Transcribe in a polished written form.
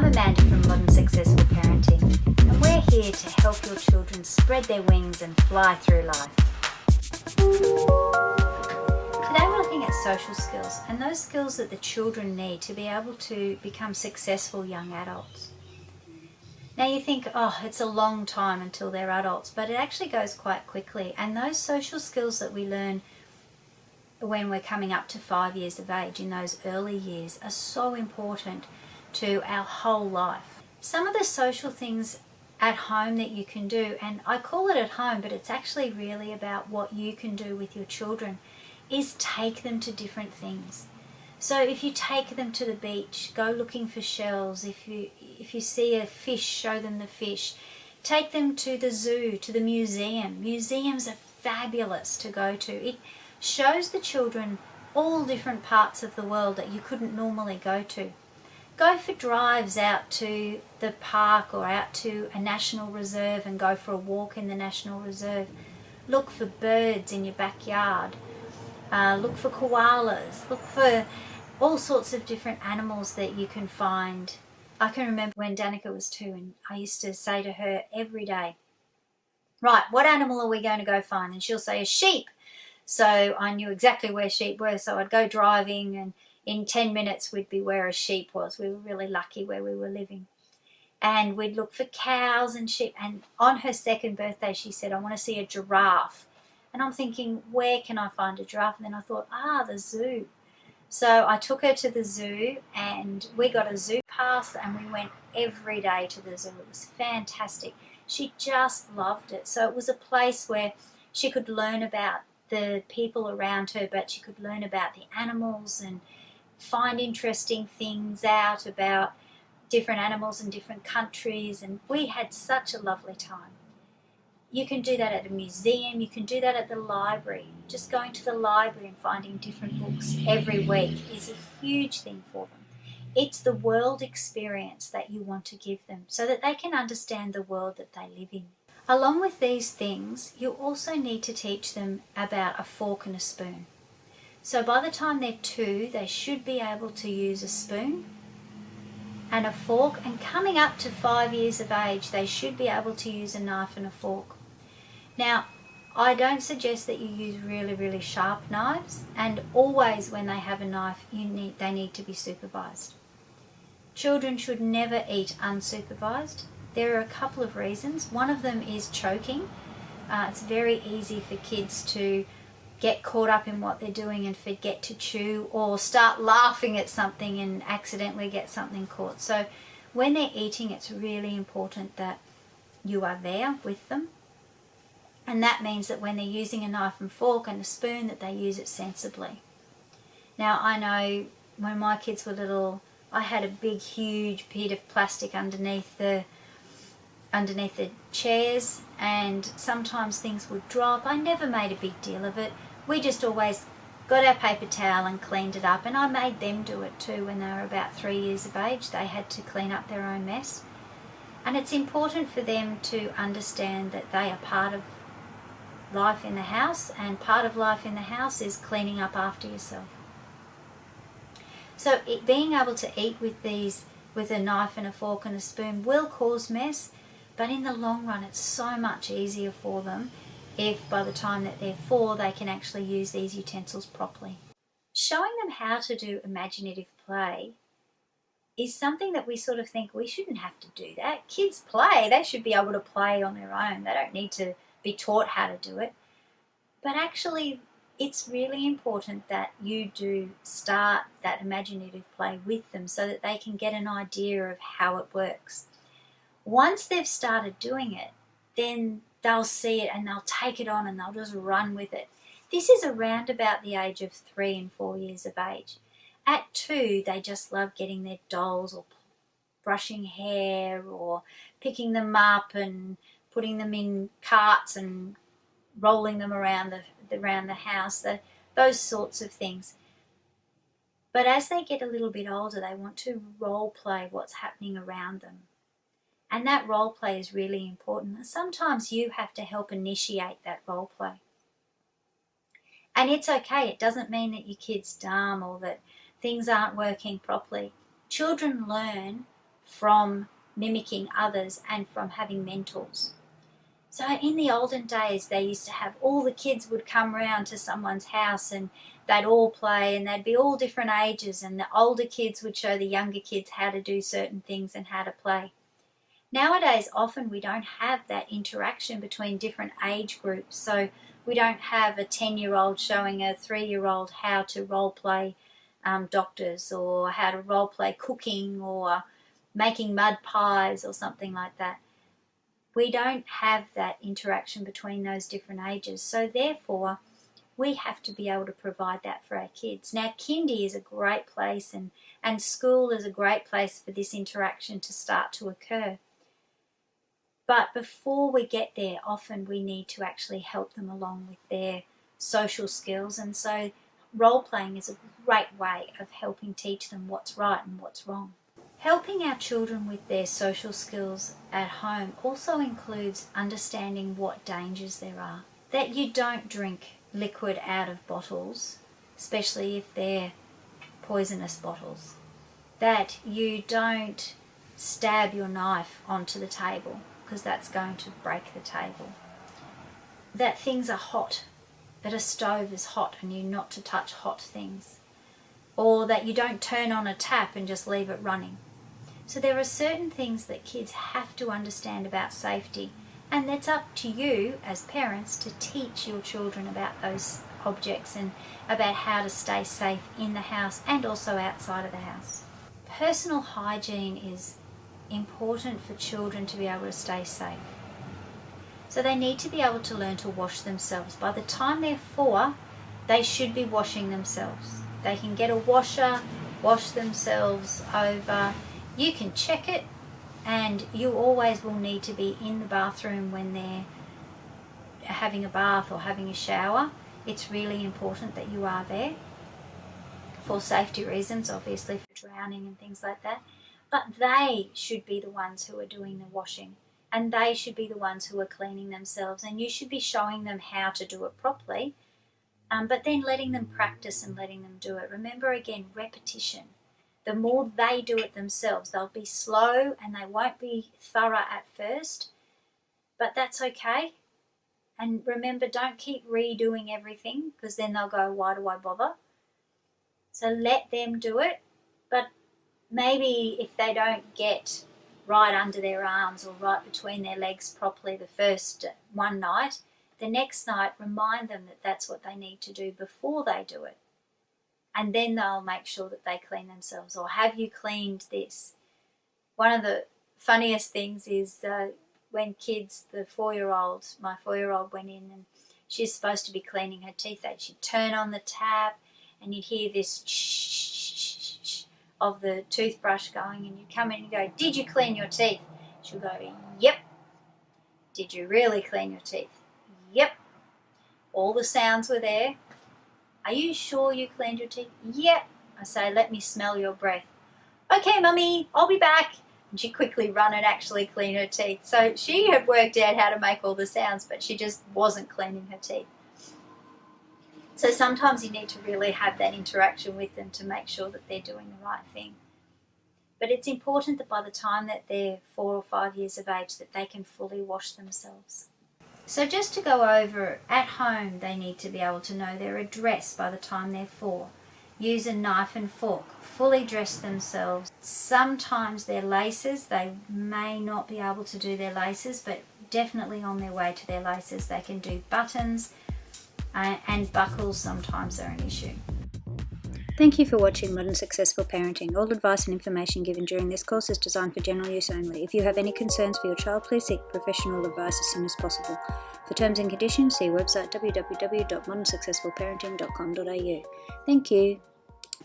I'm Amanda from Modern Successful Parenting, and we're here to help your children spread their wings and fly through life. Today we're looking at social skills and those skills that the children need to be able to become successful young adults. Now you think, oh, it's a long time until they're adults, but it actually goes quite quickly. And those social skills that we learn when we're coming up to 5 years of age, in those early years, are so important to our whole life. Some of the social things at home that you can do, and I call it at home, but it's actually really about what you can do with your children, is take them to different things. So if you take them to the beach, go looking for shells. If you see a fish, show them the fish. Take them to the zoo, to the museum. Museums are fabulous to go to. It shows the children all different parts of the world that you couldn't normally go to. Go for drives out to the park or out to a national reserve and go for a walk in the national reserve. Look for birds in your backyard. Look for koalas. Look for all sorts of different animals that you can find. I can remember when Danica was 2 and I used to say to her every day, right, what animal are we going to go find? And she'll say a sheep. So I knew exactly where sheep were, so I'd go driving and in 10 minutes we'd be where a sheep was. We were really lucky where we were living. And we'd look for cows and sheep. And on her 2nd birthday she said, I want to see a giraffe. And I'm thinking, where can I find a giraffe? And then I thought, the zoo. So I took her to the zoo and we got a zoo pass and we went every day to the zoo. It was fantastic. She just loved it. So it was a place where she could learn about the people around her, but she could learn about the animals and find interesting things out about different animals in different countries, and we had such a lovely time. You can do that at a museum, you can do that at the library. Just going to the library and finding different books every week is a huge thing for them. It's the world experience that you want to give them so that they can understand the world that they live in. Along with these things, you also need to teach them about a fork and a spoon. So by the time they're 2, they should be able to use a spoon and a fork, and coming up to 5 years of age, they should be able to use a knife and a fork. Now, I don't suggest that you use really, really sharp knives, and always when they have a knife, they need to be supervised. Children should never eat unsupervised. There are a couple of reasons. One of them is choking. It's very easy for kids to get caught up in what they're doing and forget to chew, or start laughing at something and accidentally get something caught. So when they're eating, it's really important that you are there with them. And that means that when they're using a knife and fork and a spoon, that they use it sensibly. Now, I know when my kids were little, I had a big, huge bit of plastic underneath the chairs, and sometimes things would drop. I never made a big deal of it. We just always got our paper towel and cleaned it up, and I made them do it too when they were about 3 years of age. They had to clean up their own mess. And it's important for them to understand that they are part of life in the house, and part of life in the house is cleaning up after yourself. So being able to eat with a knife and a fork and a spoon will cause mess, but in the long run it's so much easier for them if by the time that they're 4 they can actually use these utensils properly. Showing them how to do imaginative play is something that we sort of think we shouldn't have to do that. Kids play, they should be able to play on their own. They don't need to be taught how to do it. But actually it's really important that you do start that imaginative play with them so that they can get an idea of how it works. Once they've started doing it, then they'll see it and they'll take it on and they'll just run with it. This is around about the age of 3 and 4 years of age. At 2, they just love getting their dolls or brushing hair or picking them up and putting them in carts and rolling them around the house, those sorts of things. But as they get a little bit older, they want to role play what's happening around them. And that role play is really important. Sometimes you have to help initiate that role play. And it's okay. It doesn't mean that your kid's dumb or that things aren't working properly. Children learn from mimicking others and from having mentors. So in the olden days, they used to have all the kids would come round to someone's house and they'd all play, and they'd be all different ages, and the older kids would show the younger kids how to do certain things and how to play. Nowadays, often we don't have that interaction between different age groups. So we don't have a 10-year-old showing a 3-year-old how to role play doctors, or how to role play cooking, or making mud pies or something like that. We don't have that interaction between those different ages. So therefore, we have to be able to provide that for our kids. Now, kindy is a great place, and school is a great place for this interaction to start to occur. But before we get there, often we need to actually help them along with their social skills. And so role-playing is a great way of helping teach them what's right and what's wrong. Helping our children with their social skills at home also includes understanding what dangers there are. That you don't drink liquid out of bottles, especially if they're poisonous bottles. That you don't stab your knife onto the table, because that's going to break the table. That things are hot, that a stove is hot and you're not to touch hot things. Or that you don't turn on a tap and just leave it running. So there are certain things that kids have to understand about safety, and it's up to you as parents to teach your children about those objects and about how to stay safe in the house and also outside of the house. Personal hygiene is important for children to be able to stay safe. So they need to be able to learn to wash themselves. By the time they're 4, they should be washing themselves. They can get a washer, wash themselves over. You can check it, and you always will need to be in the bathroom when they're having a bath or having a shower. It's really important that you are there for safety reasons, obviously for drowning and things like that. But they should be the ones who are doing the washing, and they should be the ones who are cleaning themselves, and you should be showing them how to do it properly, but then letting them practice and letting them do it. Remember, again, repetition. The more they do it themselves, they'll be slow and they won't be thorough at first, but that's okay. And remember, don't keep redoing everything, because then they'll go, why do I bother? So let them do it, but maybe if they don't get right under their arms or right between their legs properly the first one night, the next night remind them that that's what they need to do before they do it. And then they'll make sure that they clean themselves. Or, have you cleaned this? One of the funniest things is when kids, my 4-year-old went in and she's supposed to be cleaning her teeth. She'd turn on the tap and you'd hear this shh of the toothbrush going, and you'd come in and go, did you clean your teeth? She'll go, yep. Did you really clean your teeth? Yep. All the sounds were there. Are you sure you cleaned your teeth? Yep. I say, let me smell your breath. Okay, Mummy, I'll be back. And she'd quickly run and actually clean her teeth. So she had worked out how to make all the sounds, but she just wasn't cleaning her teeth. So sometimes you need to really have that interaction with them to make sure that they're doing the right thing. But it's important that by the time that they're 4 or 5 years of age, that they can fully wash themselves. So just to go over, at home they need to be able to know their address by the time they're 4. Use a knife and fork. Fully dress themselves. Sometimes their laces, they may not be able to do their laces, but definitely on their way to their laces. They can do buttons, and buckles sometimes are an issue. Thank you for watching Modern Successful Parenting. All advice and information given during this course is designed for general use only. If you have any concerns for your child, please seek professional advice as soon as possible. For terms and conditions, see website www.modernsuccessfulparenting.com.au. Thank you.